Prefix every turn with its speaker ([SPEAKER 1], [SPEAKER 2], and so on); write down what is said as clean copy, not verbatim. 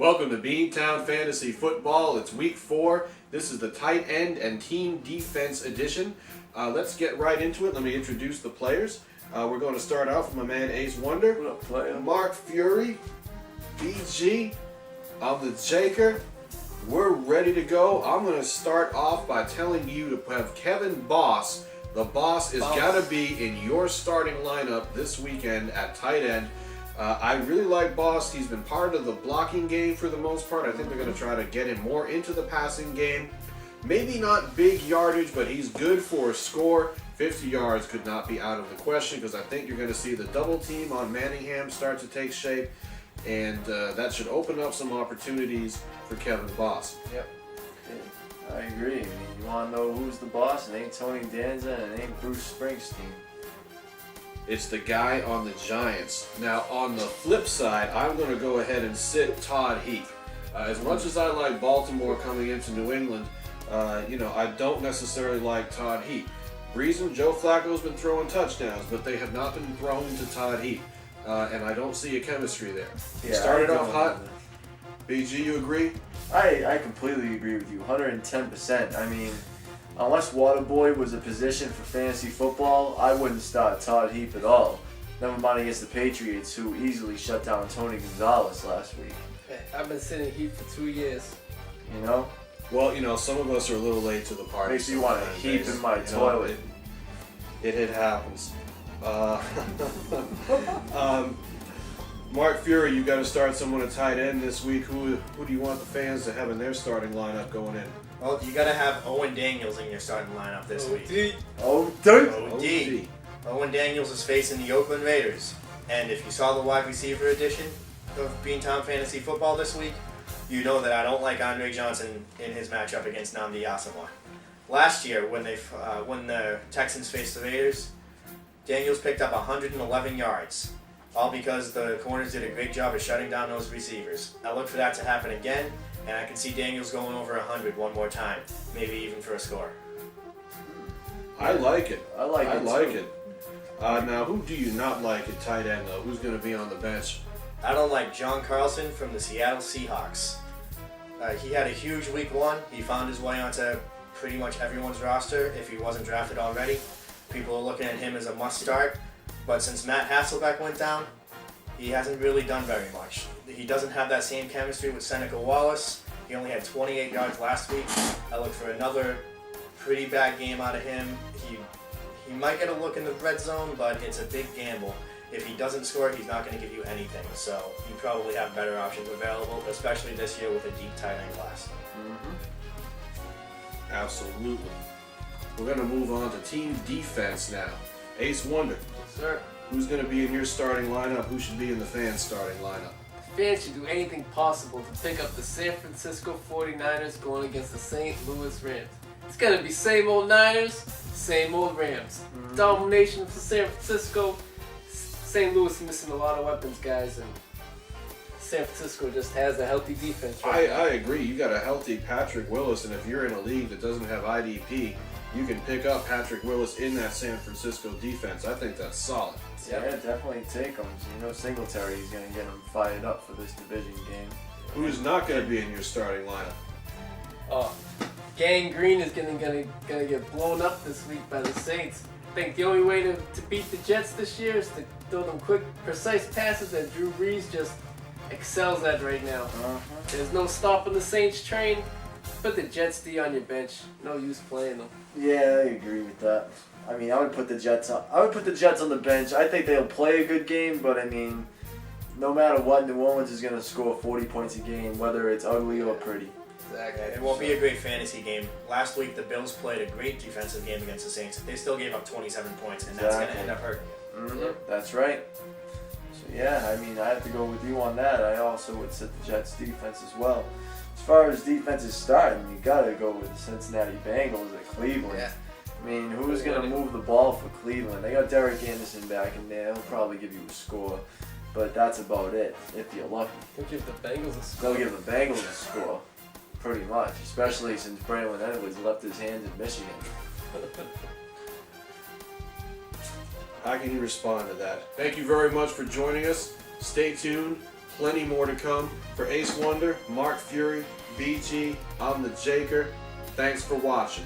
[SPEAKER 1] Welcome to Beantown Fantasy Football. It's week 4. This is the tight end and team defense edition. Let's get right into it. Let me introduce the players. We're going to start out with my man Ace Wonder.
[SPEAKER 2] What up, player?
[SPEAKER 1] Mark Fury, BG, I'm the Jaker. We're ready to go. I'm going to start off by telling you to have Kevin Boss. The Boss is got to be in your starting lineup this weekend at tight end. I really like Boss. He's been part of the blocking game for the most part. I think they're going to try to get him more into the passing game. Maybe not big yardage, but he's good for a score. 50 yards could not be out of the question because I think you're going to see the double team on Manningham start to take shape, and that should open up some opportunities for Kevin Boss.
[SPEAKER 2] Yep. Yeah, I agree. I mean, you want to know who's the boss? It ain't Tony Danza and it ain't Bruce Springsteen.
[SPEAKER 1] It's the guy on the Giants. Now, on the flip side, I'm going to go ahead and sit Todd Heap. As much as I like Baltimore coming into New England, I don't necessarily like Todd Heap. Reason, Joe Flacco's been throwing touchdowns, but they have not been thrown to Todd Heap. And I don't see a chemistry there. He started off hot. BG, you agree?
[SPEAKER 2] I completely agree with you, 110%. I mean, unless Waterboy was a position for fantasy football, I wouldn't start Todd Heap at all. Never mind against the Patriots, who easily shut down Tony Gonzalez last week.
[SPEAKER 3] I've been sitting Heap for 2 years.
[SPEAKER 2] You know?
[SPEAKER 1] Well, some of us are a little late to the party.
[SPEAKER 2] Makes you want to heap in my toilet.
[SPEAKER 1] It happens. Mark Fury, you got to start someone at tight end this week. Who do you want the fans to have in their starting lineup going in?
[SPEAKER 4] Well, you got to have Owen Daniels in your starting lineup this week.
[SPEAKER 2] Oh, dude!
[SPEAKER 4] OD. Owen Daniels is facing the Oakland Raiders. And if you saw the wide receiver edition of Beantown Fantasy Football this week, you know that I don't like Andre Johnson in his matchup against Nnamdi Asomugha. Last year, when the Texans faced the Raiders, Daniels picked up 111 yards, all because the corners did a great job of shutting down those receivers. I look for that to happen again, and I can see Daniels going over 100 one more time, maybe even for a score.
[SPEAKER 1] I like it.
[SPEAKER 2] I like it.
[SPEAKER 1] Now, who do you not like at tight end, though? Who's going to be on the bench?
[SPEAKER 4] I don't like John Carlson from the Seattle Seahawks. He had a huge week 1. He found his way onto pretty much everyone's roster if he wasn't drafted already. People are looking at him as a must start. But since Matt Hasselbeck went down, he hasn't really done very much. He doesn't have that same chemistry with Seneca Wallace. He only had 28 yards last week. I look for another pretty bad game out of him. He might get a look in the red zone, but it's a big gamble. If he doesn't score, he's not going to give you anything. So you probably have better options available, especially this year with a deep tight end class.
[SPEAKER 1] Absolutely. We're going to move on to team defense now. Ace Wonder.
[SPEAKER 3] Sir,
[SPEAKER 1] Who's going to be in your starting lineup? Who should be in the fans' starting lineup?
[SPEAKER 3] fans should do anything possible to pick up the San Francisco 49ers going against the St. Louis Rams. It's going to be same old Niners, same old Rams. Domination for San Francisco. St. Louis is missing a lot of weapons, guys, and San Francisco just has a healthy defense right now.
[SPEAKER 1] I agree. You got a healthy Patrick Willis, and if you're in a league that doesn't have IDP, you can pick up Patrick Willis in that San Francisco defense. I think that's solid.
[SPEAKER 2] Yeah, definitely take him. So, Singletary is going to get him fired up for this division game.
[SPEAKER 1] Who's not going to be in your starting lineup?
[SPEAKER 3] Gang Green is gonna get blown up this week by the Saints. I think the only way to beat the Jets this year is to throw them quick, precise passes that Drew Brees just excels at right now. There's no stopping the Saints train. Put the Jets D on your bench. No use playing them.
[SPEAKER 2] Yeah, I agree with that. I mean, I would put the Jets on the bench. I think they'll play a good game, but I mean, no matter what, New Orleans is going to score 40 points a game, whether it's ugly or pretty.
[SPEAKER 3] Exactly.
[SPEAKER 4] It won't be a great fantasy game. Last week, the Bills played a great defensive game against the Saints. They still gave up 27 points, and that's going to end up hurting you.
[SPEAKER 2] That's right. So, yeah, I mean, I have to go with you on that. I also would sit the Jets defense as well. As far as defenses starting, you got to go with the Cincinnati Bengals at Cleveland.
[SPEAKER 3] Yeah.
[SPEAKER 2] I mean, who's going to move the ball for Cleveland? They got Derek Anderson back in there. He'll probably give you a score. But that's about it, if you're lucky.
[SPEAKER 3] They'll give the Bengals a score.
[SPEAKER 2] They'll give the Bengals a score. Pretty much, especially since Braylon Edwards left his hands in Michigan.
[SPEAKER 1] How can you respond to that? Thank you very much for joining us. Stay tuned. Plenty more to come. For Ace Wonder, Mark Fury, BG, I'm the Jaker. Thanks for watching.